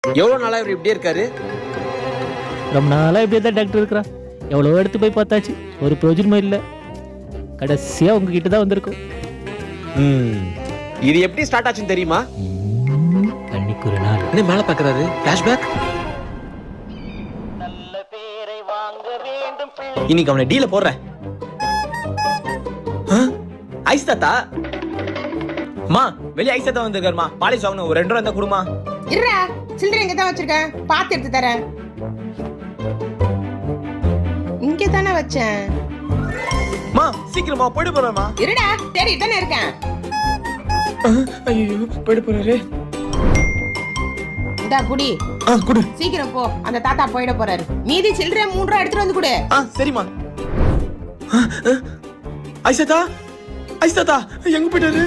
எவ்வளவு நாளா இவர் இப்படியே இருக்காரு? ரொம்ப நாளாக இப்படியே தான் டாக்டர் இருக்கிறா. எவ்வளோ எடுத்து போய் பார்த்தாச்சு, ஒரு பிரயோஜனமும் இல்லை. கடைசியாக உங்ககிட்ட தான் வந்திருக்கோம். இது எப்படி ஸ்டார்ட் ஆச்சுன்னு தெரியுமா? அன்னைக்கு ஒரு நாள் என்ன மேல பாக்குறாரு? பிளாஷ்பேக். இன்னைக்கு அவனை டீல போடுறேன். ஐஸ் தாத்தா, மா வெளிய ஐஸ் தாத்தா வந்திருக்காருமா. பாலிஷ் வாங்கணும், ஒரு 2 ரூபா இருந்தா கொடுமா. இருடா, சில்லறை இங்க தான் வச்சிருக்கேன், பாத்து எடுத்து தரேன். இங்க தானே வச்சேன். மா சீக்கிரமா போயிட்டு போறேமா. இருடா, தேடி தானே இருக்கேன். ஐயோ போயிட்டு போறாரு. இந்தா குடி. குடு. சீக்கிரம் போ, அந்த தாத்தா போயிட போறாரு. மீதி சில்லறை 3 ரூபா எடுத்துட்டு வந்து குடு. சரிம்மா. ஐஸ் தாத்தா, ஐஸ் தாத்தா எங்க போயிட்டாரு?